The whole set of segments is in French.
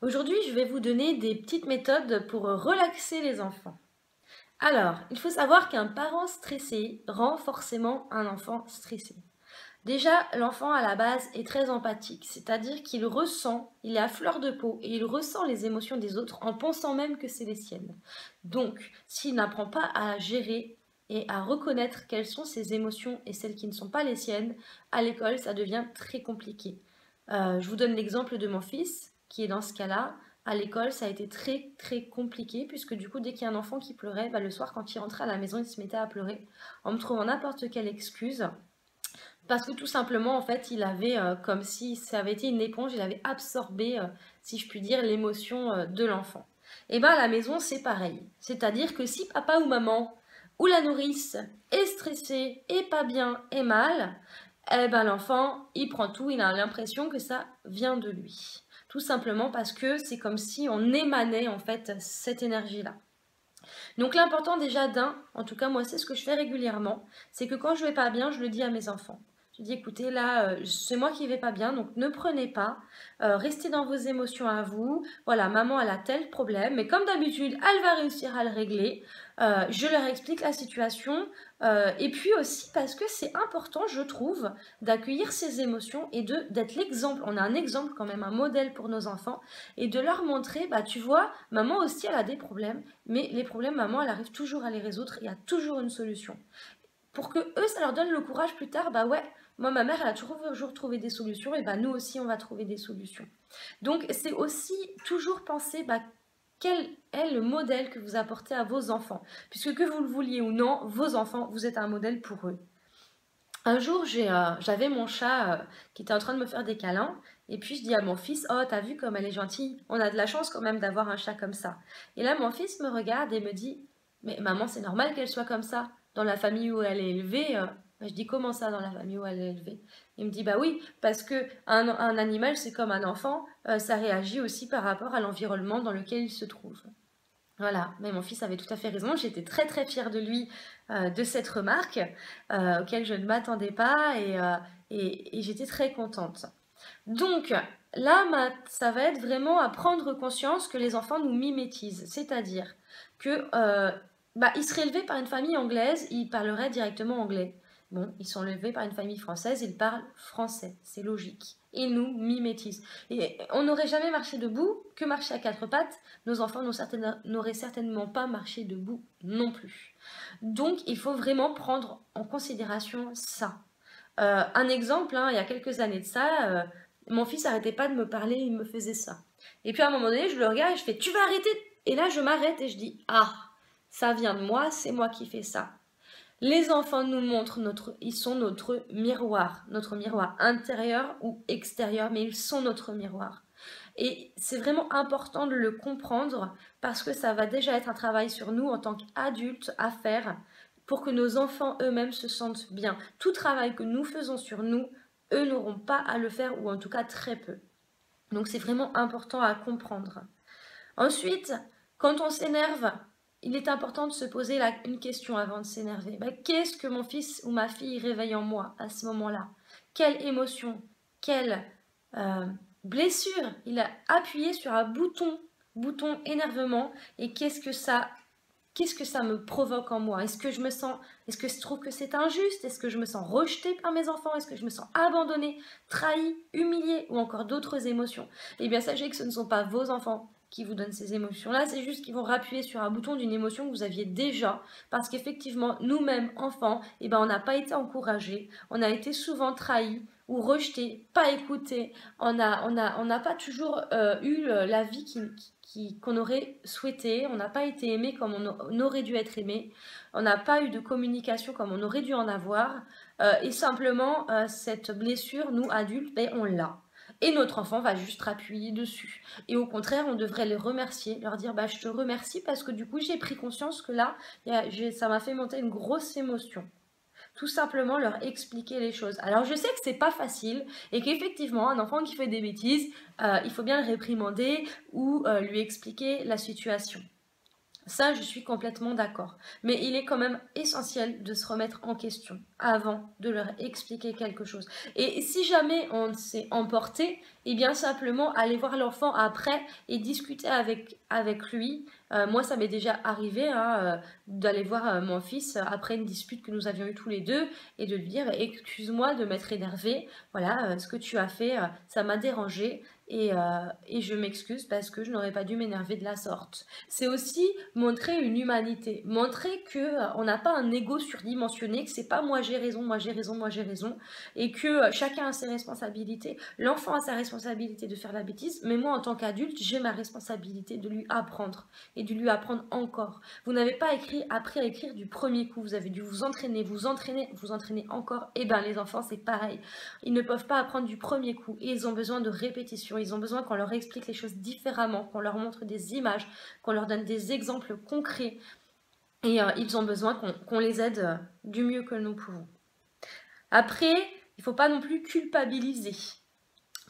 Aujourd'hui, je vais vous donner des petites méthodes pour relaxer les enfants. Alors, il faut savoir qu'un parent stressé rend forcément un enfant stressé. Déjà, l'enfant à la base est très empathique, c'est-à-dire qu'il ressent, il est à fleur de peau et il ressent les émotions des autres en pensant même que c'est les siennes. Donc, s'il n'apprend pas à gérer et à reconnaître quelles sont ses émotions et celles qui ne sont pas les siennes, à l'école, ça devient très compliqué. Je vous donne l'exemple de mon fils qui est dans ce cas-là. À l'école, ça a été très très compliqué puisque du coup, dès qu'il y a un enfant qui pleurait, le soir quand il rentrait à la maison, il se mettait à pleurer en me trouvant n'importe quelle excuse. Parce que tout simplement, en fait, il avait, comme si ça avait été une éponge, il avait absorbé, si je puis dire, l'émotion de l'enfant. Et bien à la maison, c'est pareil. C'est-à-dire que si papa ou maman ou la nourrice est stressé, et pas bien, et mal, eh ben l'enfant, il prend tout, il a l'impression que ça vient de lui. Tout simplement parce que c'est comme si on émanait en fait cette énergie-là. Donc l'important déjà en tout cas moi c'est ce que je fais régulièrement, c'est que quand je vais pas bien, je le dis à mes enfants. Je dis écoutez là, c'est moi qui vais pas bien, donc ne prenez pas, restez dans vos émotions à vous. Voilà, maman elle a tel problème, mais comme d'habitude, elle va réussir à le régler. Je leur explique la situation, et puis aussi parce que c'est important, je trouve, d'accueillir ces émotions et d'être l'exemple. On a un exemple quand même, un modèle pour nos enfants, et de leur montrer, bah tu vois, maman aussi elle a des problèmes, mais les problèmes, maman elle arrive toujours à les résoudre, il y a toujours une solution. Pour que eux, ça leur donne le courage plus tard, bah ouais, moi ma mère elle a toujours trouvé des solutions, et bah nous aussi on va trouver des solutions. Donc c'est aussi toujours penser, bah quel est le modèle que vous apportez à vos enfants, puisque que vous le vouliez ou non, vos enfants, vous êtes un modèle pour eux. Un jour, j'avais mon chat qui était en train de me faire des câlins. Et puis je dis à mon fils, oh, t'as vu comme elle est gentille? On a de la chance quand même d'avoir un chat comme ça. Et là, mon fils me regarde et me dit, mais maman, c'est normal qu'elle soit comme ça. Dans la famille où elle est élevée, je dis, comment ça dans la famille où elle est élevée? Il me dit, bah oui, parce que un animal, c'est comme un enfant, ça réagit aussi par rapport à l'environnement dans lequel il se trouve. Voilà, mais mon fils avait tout à fait raison. J'étais très très fière de lui, de cette remarque auquel je ne m'attendais pas et j'étais très contente. Donc là, ça va être vraiment à prendre conscience que les enfants nous mimétisent, c'est-à-dire que ils seraient élevés par une famille anglaise, ils parleraient directement anglais. Bon, ils sont élevés par une famille française, ils parlent français, c'est logique. Ils nous mimétisent. Et on n'aurait jamais marché debout que marcher à quatre pattes. Nos enfants n'auraient certainement pas marché debout non plus. Donc, il faut vraiment prendre en considération ça. Un exemple, hein, il y a quelques années de ça, mon fils arrêtait pas de me parler, il me faisait ça. Et puis à un moment donné, je le regarde et je fais, tu vas arrêter? Et là, je m'arrête et je dis, ah, ça vient de moi, c'est moi qui fais ça. Les enfants nous montrent ils sont notre miroir intérieur ou extérieur, mais ils sont notre miroir. Et c'est vraiment important de le comprendre parce que ça va déjà être un travail sur nous en tant qu'adultes à faire pour que nos enfants eux-mêmes se sentent bien. Tout travail que nous faisons sur nous, eux n'auront pas à le faire ou en tout cas très peu. Donc c'est vraiment important à comprendre. Ensuite, quand on s'énerve, il est important de se poser une question avant de s'énerver. Qu'est-ce que mon fils ou ma fille réveille en moi à ce moment-là? Quelle émotion? Quelle euh, blessure? Il a appuyé sur un bouton énervement, et qu'est-ce que ça me provoque en moi? Est-ce que je trouve que c'est injuste? Est-ce que je me sens rejetée par mes enfants? Est-ce que je me sens abandonnée, trahie, humiliée ou encore d'autres émotions? Eh bien, sachez que ce ne sont pas vos enfants qui vous donnent ces émotions-là, c'est juste qu'ils vont appuyer sur un bouton d'une émotion que vous aviez déjà, parce qu'effectivement, nous-mêmes, enfants, on n'a pas été encouragés, on a été souvent trahis ou rejetés, pas écoutés, on n'a pas toujours eu la vie qu'on aurait souhaité, on n'a pas été aimé comme on aurait dû être aimé, on n'a pas eu de communication comme on aurait dû en avoir, et simplement cette blessure, nous adultes, on l'a. Et notre enfant va juste appuyer dessus. Et au contraire, on devrait les remercier, leur dire je te remercie parce que du coup j'ai pris conscience que là, ça m'a fait monter une grosse émotion. Tout simplement leur expliquer les choses. Alors je sais que c'est pas facile et qu'effectivement un enfant qui fait des bêtises, il faut bien le réprimander ou lui expliquer la situation. Ça, je suis complètement d'accord. Mais il est quand même essentiel de se remettre en question avant de leur expliquer quelque chose. Et si jamais on s'est emporté, eh bien simplement aller voir l'enfant après et discuter avec lui. Moi, ça m'est déjà arrivé hein, d'aller voir mon fils après une dispute que nous avions eue tous les deux et de lui dire excuse-moi de m'être énervé. Voilà, ce que tu as fait, ça m'a dérangé et je m'excuse parce que je n'aurais pas dû m'énerver de la sorte. C'est aussi montrer une humanité, montrer que on n'a pas un ego surdimensionné, que c'est pas moi j'ai raison, moi j'ai raison, moi j'ai raison, et que chacun a ses responsabilités. L'enfant a sa responsabilité de faire la bêtise, mais moi en tant qu'adulte, j'ai ma responsabilité de lui apprendre et de lui apprendre encore. Vous n'avez pas appris à écrire du premier coup, vous avez dû vous entraîner, vous entraîner, vous entraîner encore. Et ben les enfants c'est pareil, ils ne peuvent pas apprendre du premier coup et ils ont besoin de répétition, ils ont besoin qu'on leur explique les choses différemment, qu'on leur montre des images, qu'on leur donne des exemples concrets et ils ont besoin qu'on les aide du mieux que nous pouvons. Après, il ne faut pas non plus culpabiliser.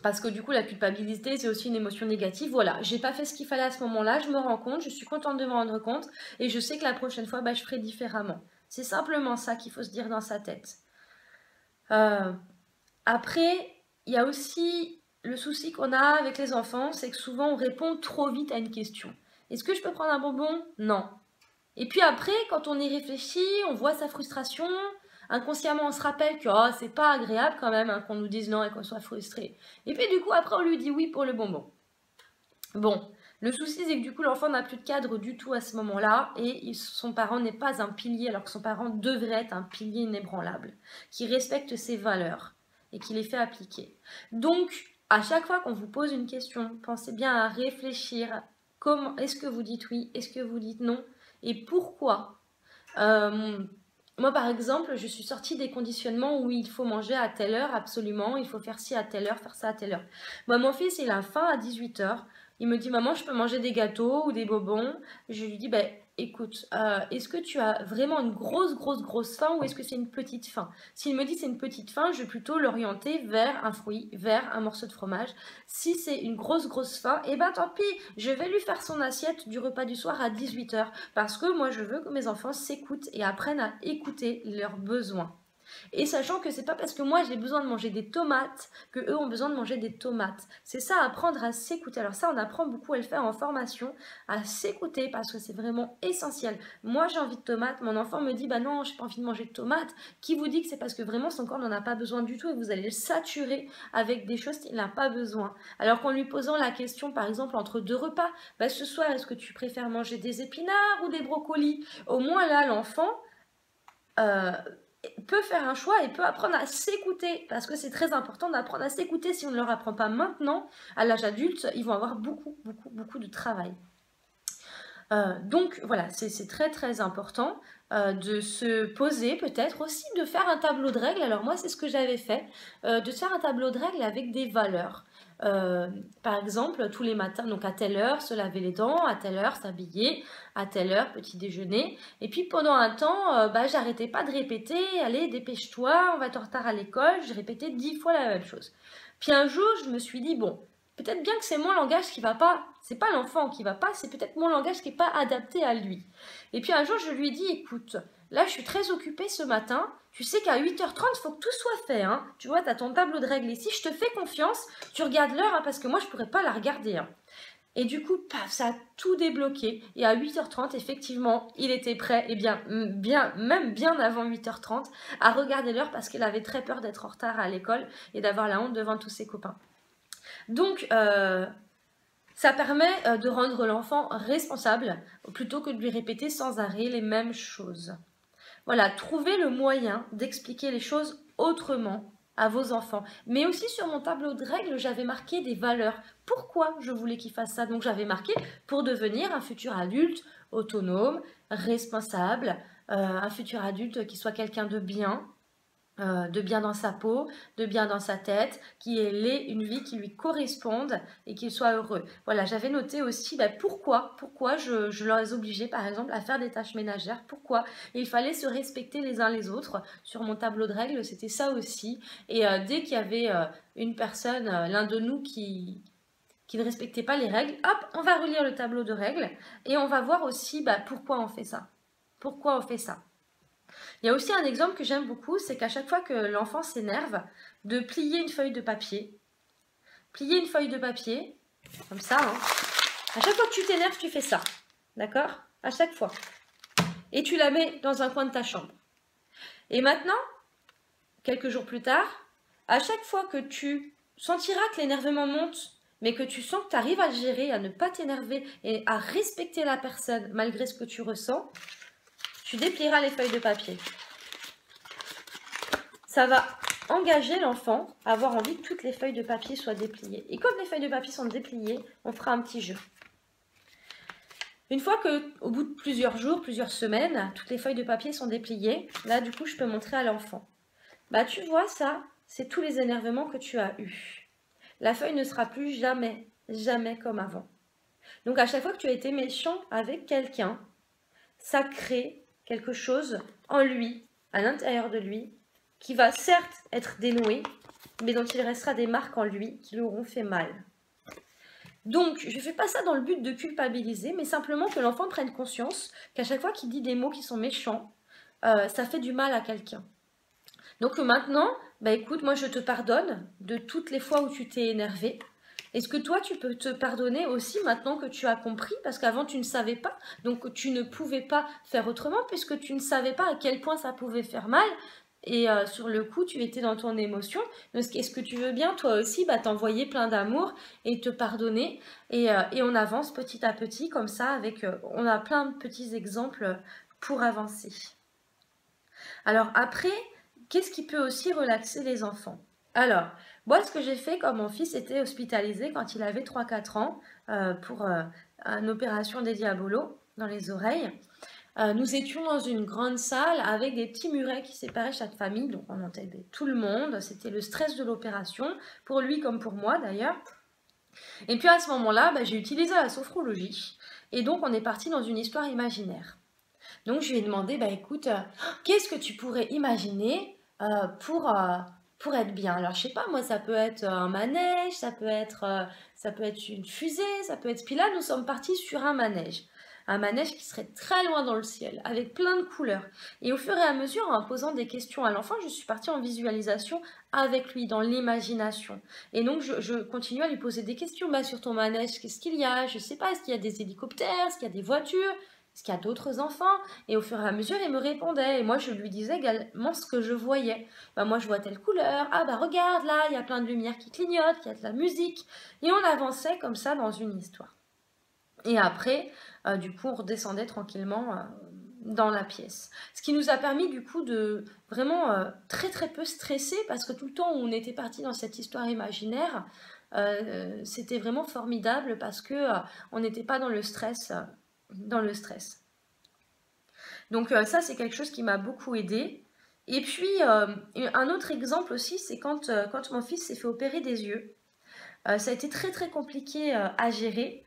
Parce que du coup, la culpabilité, c'est aussi une émotion négative. Voilà, j'ai pas fait ce qu'il fallait à ce moment-là, je me rends compte, je suis contente de me rendre compte et je sais que la prochaine fois, bah, je ferai différemment. C'est simplement ça qu'il faut se dire dans sa tête. Après, il y a aussi le souci qu'on a avec les enfants, c'est que souvent on répond trop vite à une question. Est-ce que je peux prendre un bonbon? Non. Et puis après, quand on y réfléchit, on voit sa frustration. Inconsciemment, on se rappelle que oh, c'est pas agréable quand même hein, qu'on nous dise non et qu'on soit frustré. Et puis du coup, après, on lui dit oui pour le bonbon. Bon, le souci, c'est que du coup, l'enfant n'a plus de cadre du tout à ce moment-là et son parent n'est pas un pilier alors que son parent devrait être un pilier inébranlable, qui respecte ses valeurs et qui les fait appliquer. Donc, à chaque fois qu'on vous pose une question, pensez bien à réfléchir. Comment est-ce que vous dites oui? Est-ce que vous dites non? Et pourquoi? Moi, par exemple, je suis sortie des conditionnements où il faut manger à telle heure, absolument, il faut faire ci à telle heure, faire ça à telle heure. Moi, mon fils, il a faim à 18 heures. Il me dit, maman, je peux manger des gâteaux ou des bonbons. Je lui dis, ben, écoute, est-ce que tu as vraiment une grosse faim ou est-ce que c'est une petite faim? S'il me dit c'est une petite faim, je vais plutôt l'orienter vers un fruit, vers un morceau de fromage. Si c'est une grosse faim, eh ben tant pis, je vais lui faire son assiette du repas du soir à 18 heures. Parce que moi, je veux que mes enfants s'écoutent et apprennent à écouter leurs besoins. Et sachant que c'est pas parce que moi j'ai besoin de manger des tomates que eux ont besoin de manger des tomates. C'est ça, apprendre à s'écouter. Alors ça, on apprend beaucoup à le faire en formation, à s'écouter parce que c'est vraiment essentiel. Moi j'ai envie de tomates, mon enfant me dit bah non, j'ai pas envie de manger de tomates. Qui vous dit que c'est parce que vraiment son corps n'en a pas besoin du tout et vous allez le saturer avec des choses qu'il n'a pas besoin. Alors qu'en lui posant la question par exemple entre deux repas, bah ce soir est-ce que tu préfères manger des épinards ou des brocolis? Au moins là l'enfant peut faire un choix et peut apprendre à s'écouter parce que c'est très important d'apprendre à s'écouter. Si on ne leur apprend pas maintenant, à l'âge adulte, ils vont avoir beaucoup de travail. Donc voilà, c'est très important de se poser, peut-être aussi de faire un tableau de règles. Alors moi, c'est ce que j'avais fait, de se faire un tableau de règles avec des valeurs. Par exemple, tous les matins, donc à telle heure, se laver les dents, à telle heure, s'habiller, à telle heure, petit déjeuner. Et puis pendant un temps, bah, j'arrêtais pas de répéter, allez, dépêche-toi, on va être en retard à l'école. Je répétais 10 fois la même chose. Puis un jour, je me suis dit, bon, peut-être bien que c'est mon langage qui va pas, c'est pas l'enfant qui va pas, c'est peut-être mon langage qui est pas adapté à lui. Et puis un jour, je lui ai dit, écoute, là, je suis très occupée ce matin, tu sais qu'à 8h30, il faut que tout soit fait, hein. Tu vois, tu as ton tableau de règles ici, je te fais confiance, tu regardes l'heure, hein, parce que moi, je pourrais pas la regarder, hein. Et du coup, paf, ça a tout débloqué. Et à 8h30, effectivement, il était prêt, et même bien avant 8h30, à regarder l'heure parce qu'il avait très peur d'être en retard à l'école et d'avoir la honte devant tous ses copains. Donc, ça permet de rendre l'enfant responsable plutôt que de lui répéter sans arrêt les mêmes choses. Voilà, trouvez le moyen d'expliquer les choses autrement à vos enfants. Mais aussi sur mon tableau de règles, j'avais marqué des valeurs. Pourquoi je voulais qu'ils fassent ça? Donc j'avais marqué pour devenir un futur adulte autonome, responsable, un futur adulte qui soit quelqu'un de bien dans sa peau, de bien dans sa tête, qui ait une vie qui lui corresponde et qu'il soit heureux. Voilà, j'avais noté aussi pourquoi je leur obligeais par exemple à faire des tâches ménagères, pourquoi il fallait se respecter les uns les autres. Sur mon tableau de règles, c'était ça aussi. Et dès qu'il y avait une personne, l'un de nous qui ne respectait pas les règles, hop, on va relire le tableau de règles et on va voir aussi pourquoi on fait ça. Pourquoi on fait ça. Il y a aussi un exemple que j'aime beaucoup, c'est qu'à chaque fois que l'enfant s'énerve, de plier une feuille de papier. Plier une feuille de papier, comme ça. Hein. À chaque fois que tu t'énerves, tu fais ça. D'accord? À chaque fois. Et tu la mets dans un coin de ta chambre. Et maintenant, quelques jours plus tard, à chaque fois que tu sentiras que l'énervement monte, mais que tu sens que tu arrives à le gérer, à ne pas t'énerver et à respecter la personne malgré ce que tu ressens, tu déplieras les feuilles de papier. Ça va engager l'enfant à avoir envie que toutes les feuilles de papier soient dépliées. Et comme les feuilles de papier sont dépliées, on fera un petit jeu. Une fois qu'au bout de plusieurs jours, plusieurs semaines, toutes les feuilles de papier sont dépliées, là du coup je peux montrer à l'enfant. Bah tu vois ça, c'est tous les énervements que tu as eus. La feuille ne sera plus jamais, jamais comme avant. Donc à chaque fois que tu as été méchant avec quelqu'un, ça crée quelque chose en lui, à l'intérieur de lui, qui va certes être dénoué, mais dont il restera des marques en lui qui lui auront fait mal. Donc, je ne fais pas ça dans le but de culpabiliser, mais simplement que l'enfant prenne conscience qu'à chaque fois qu'il dit des mots qui sont méchants, ça fait du mal à quelqu'un. Donc maintenant, bah écoute, moi je te pardonne de toutes les fois où tu t'es énervé. Est-ce que toi, tu peux te pardonner aussi maintenant que tu as compris? Parce qu'avant, tu ne savais pas, donc tu ne pouvais pas faire autrement puisque tu ne savais pas à quel point ça pouvait faire mal. Et sur le coup, tu étais dans ton émotion. Donc, est-ce que tu veux bien, toi aussi, t'envoyer plein d'amour et te pardonner et on avance petit à petit comme ça. On a plein de petits exemples pour avancer. Alors après, qu'est-ce qui peut aussi relaxer les enfants? Alors, moi, ce que j'ai fait quand mon fils était hospitalisé quand il avait 3-4 ans pour une opération des diabolos dans les oreilles, nous étions dans une grande salle avec des petits murets qui séparaient chaque famille, donc on entendait tout le monde, c'était le stress de l'opération, pour lui comme pour moi d'ailleurs. Et puis à ce moment-là, j'ai utilisé la sophrologie, et donc on est parti dans une histoire imaginaire. Donc je lui ai demandé, écoute, qu'est-ce que tu pourrais imaginer pour être bien? Alors je sais pas, moi ça peut être un manège, ça peut être une fusée, ça peut être... Puis là nous sommes partis sur un manège. Un manège qui serait très loin dans le ciel, avec plein de couleurs. Et au fur et à mesure, en posant des questions à l'enfant, je suis partie en visualisation avec lui, dans l'imagination. Et donc, je continue à lui poser des questions. Sur ton manège, qu'est-ce qu'il y a? Je sais pas, est-ce qu'il y a des hélicoptères? Est-ce qu'il y a des voitures? Est-ce qu'il y a d'autres enfants? Et au fur et à mesure, il me répondait. Et moi, je lui disais également ce que je voyais. Moi, je vois telle couleur. Ah, regarde, là, il y a plein de lumière qui clignotent, il y a de la musique. Et on avançait comme ça dans une histoire. Et après, du coup, on redescendait tranquillement dans la pièce. Ce qui nous a permis, du coup, de vraiment très très peu stresser, parce que tout le temps où on était parti dans cette histoire imaginaire, c'était vraiment formidable, parce que on n'était pas dans le stress. Donc ça, c'est quelque chose qui m'a beaucoup aidée. Et puis, un autre exemple aussi, c'est quand mon fils s'est fait opérer des yeux. Ça a été très très compliqué à gérer.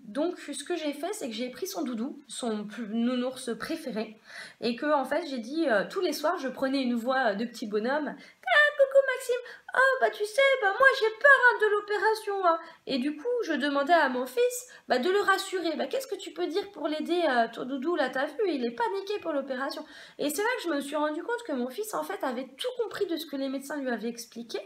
Donc ce que j'ai fait, c'est que j'ai pris son doudou, son nounours préféré, et que en fait j'ai dit tous les soirs je prenais une voix de petit bonhomme. Ah, coucou Maxime, oh tu sais, moi j'ai peur de l'opération, hein. Et du coup je demandais à mon fils de le rassurer. Qu'est-ce que tu peux dire pour l'aider, ton doudou là, t'as vu, il est paniqué pour l'opération. Et c'est là que je me suis rendu compte que mon fils en fait avait tout compris de ce que les médecins lui avaient expliqué,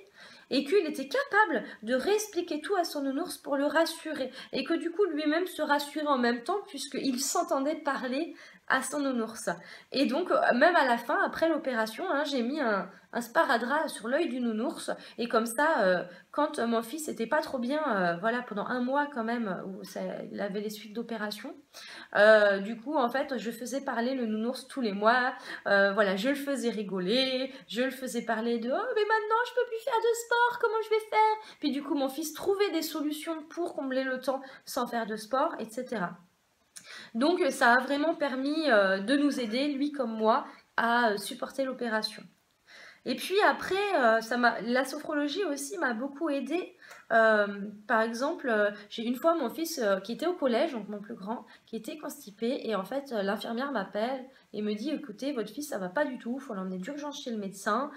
et qu'il était capable de réexpliquer tout à son nounours pour le rassurer, et que du coup lui-même se rassurait en même temps puisqu'il s'entendait parler à son nounours. Et donc même à la fin, après l'opération, j'ai mis un sparadrap sur l'œil du nounours, et comme ça, quand mon fils n'était pas trop bien, pendant un mois quand même, où il avait les suites d'opération, du coup en fait je faisais parler le nounours tous les mois, je le faisais rigoler, je le faisais parler de oh mais maintenant je peux plus faire de sport, comment je vais faire? Puis du coup mon fils trouvait des solutions pour combler le temps sans faire de sport, etc. Donc ça a vraiment permis de nous aider, lui comme moi, à supporter l'opération. Et puis après, la sophrologie aussi m'a beaucoup aidée. Par exemple, j'ai une fois mon fils qui était au collège, donc mon plus grand, qui était constipé, et en fait l'infirmière m'appelle et me dit écoutez, votre fils ça va pas du tout, il faut l'emmener d'urgence chez le médecin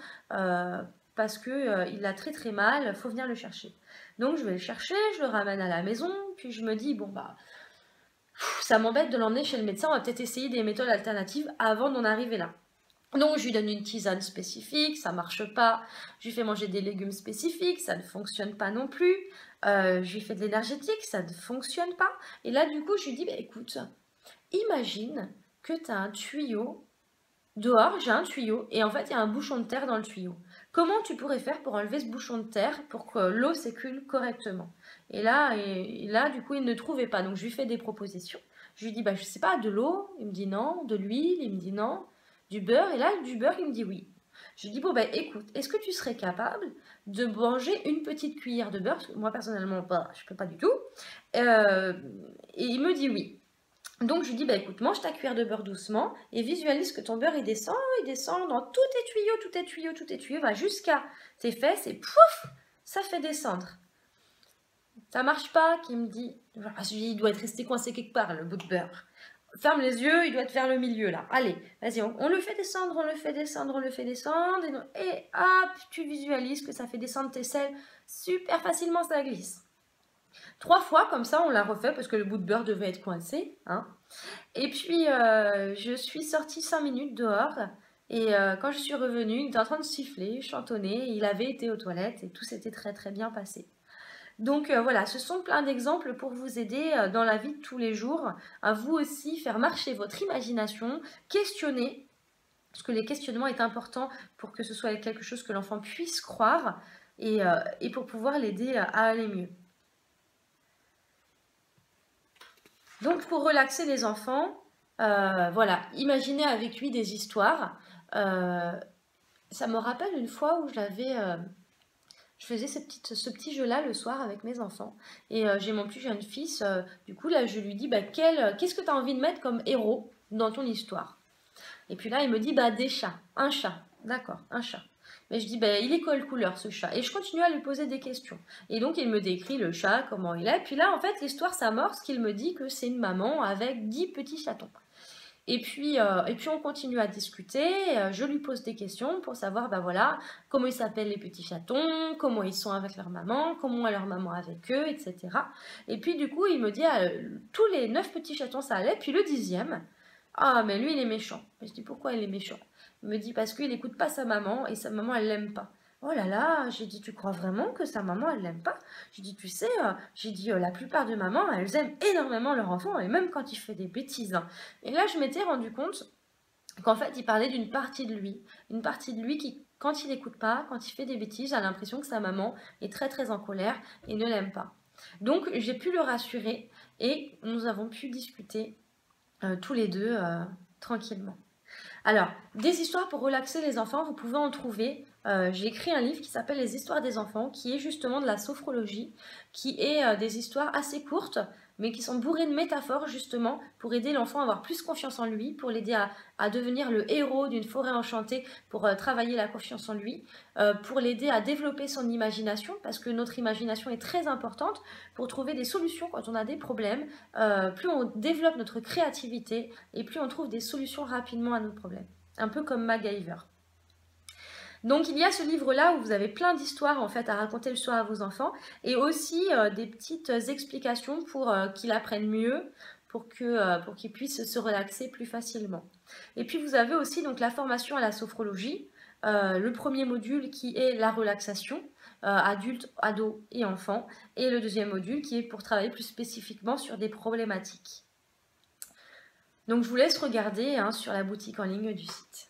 parce que il a très très mal, faut venir le chercher. Donc je vais le chercher, je le ramène à la maison, puis je me dis bon bah ça m'embête de l'emmener chez le médecin, on va peut-être essayer des méthodes alternatives avant d'en arriver là. Donc je lui donne une tisane spécifique, ça marche pas. Je lui fais manger des légumes spécifiques, ça ne fonctionne pas non plus. Je lui fais de l'énergétique, ça ne fonctionne pas. Et là du coup je lui dis bah, écoute, imagine que tu as un tuyau dehors, j'ai un tuyau et en fait il y a un bouchon de terre dans le tuyau. Comment tu pourrais faire pour enlever ce bouchon de terre pour que l'eau s'écoule correctement? Et là, du coup, il ne trouvait pas. Donc je lui fais des propositions. Je lui dis, bah, je sais pas, de l'eau? Il me dit non. De l'huile? Il me dit non. Du beurre? Et là, du beurre, il me dit oui. Je lui dis, bon, bah, écoute, est-ce que tu serais capable de manger une petite cuillère de beurre? Parce que moi, personnellement, bah, je peux pas du tout. Et il me dit oui. Donc je lui dis, bah écoute, mange ta cuillère de beurre doucement et visualise que ton beurre il descend dans tous tes tuyaux, tous tes tuyaux, tous tes tuyaux, va jusqu'à tes fesses et pouf, ça fait descendre. Ça marche pas, qui me dit, il doit être resté coincé quelque part, le bout de beurre. Ferme les yeux, il doit être vers le milieu là. Allez, vas-y, on le fait descendre, on le fait descendre, on le fait descendre. Et hop, tu visualises que ça fait descendre tes selles super facilement, ça glisse. 3 fois, comme ça, on l'a refait parce que le bout de beurre devait être coincé. Hein. Et puis, je suis sortie 5 minutes dehors. Et quand je suis revenue, il était en train de siffler, chantonner. Il avait été aux toilettes et tout s'était très très bien passé. Donc voilà, ce sont plein d'exemples pour vous aider dans la vie de tous les jours. À vous aussi faire marcher votre imagination, questionner. Parce que les questionnements est important pour que ce soit quelque chose que l'enfant puisse croire et pour pouvoir l'aider à aller mieux. Donc pour relaxer les enfants, voilà, imaginez avec lui des histoires. Ça me rappelle une fois où je faisais ce petit jeu-là le soir avec mes enfants. Et j'ai mon plus jeune fils, du coup là je lui dis, bah, qu'est-ce que tu as envie de mettre comme héros dans ton histoire? Et puis là il me dit, bah des chats, un chat, d'accord, un chat. Mais je dis, ben, il est quelle couleur ce chat? Et je continue à lui poser des questions. Et donc, il me décrit le chat, comment il est. Puis là, en fait, l'histoire s'amorce qu'il me dit que c'est une maman avec 10 petits chatons. Et puis on continue à discuter. Je lui pose des questions pour savoir, ben voilà, comment ils s'appellent les petits chatons, comment ils sont avec leur maman, comment est leur maman avec eux, etc. Et puis, du coup, il me dit, tous les 9 petits chatons, ça allait. Puis le 10e, ah, mais lui, il est méchant. Et je dis, pourquoi il est méchant? Il me dit parce qu'il n'écoute pas sa maman et sa maman, elle l'aime pas. Oh là là, j'ai dit, tu crois vraiment que sa maman, elle l'aime pas? J'ai dit, tu sais, la plupart de mamans, elles aiment énormément leur enfant et même quand il fait des bêtises. Hein. Et là, je m'étais rendu compte qu'en fait, il parlait d'une partie de lui. Une partie de lui qui, quand il n'écoute pas, quand il fait des bêtises, a l'impression que sa maman est très très en colère et ne l'aime pas. Donc, j'ai pu le rassurer et nous avons pu discuter tous les deux tranquillement. Alors, des histoires pour relaxer les enfants, vous pouvez en trouver. J'ai écrit un livre qui s'appelle Les histoires des enfants, qui est justement de la sophrologie, qui est des histoires assez courtes, mais qui sont bourrées de métaphores justement pour aider l'enfant à avoir plus confiance en lui, pour l'aider à devenir le héros d'une forêt enchantée, pour travailler la confiance en lui, pour l'aider à développer son imagination, parce que notre imagination est très importante pour trouver des solutions quand on a des problèmes. Plus on développe notre créativité et plus on trouve des solutions rapidement à nos problèmes. Un peu comme MacGyver. Donc il y a ce livre-là où vous avez plein d'histoires en fait à raconter le soir à vos enfants et aussi des petites explications pour qu'ils apprennent mieux, pour qu'ils puissent se relaxer plus facilement. Et puis vous avez aussi donc la formation à la sophrologie, le premier module qui est la relaxation, adultes, ados et enfants, et le deuxième module qui est pour travailler plus spécifiquement sur des problématiques. Donc je vous laisse regarder sur la boutique en ligne du site.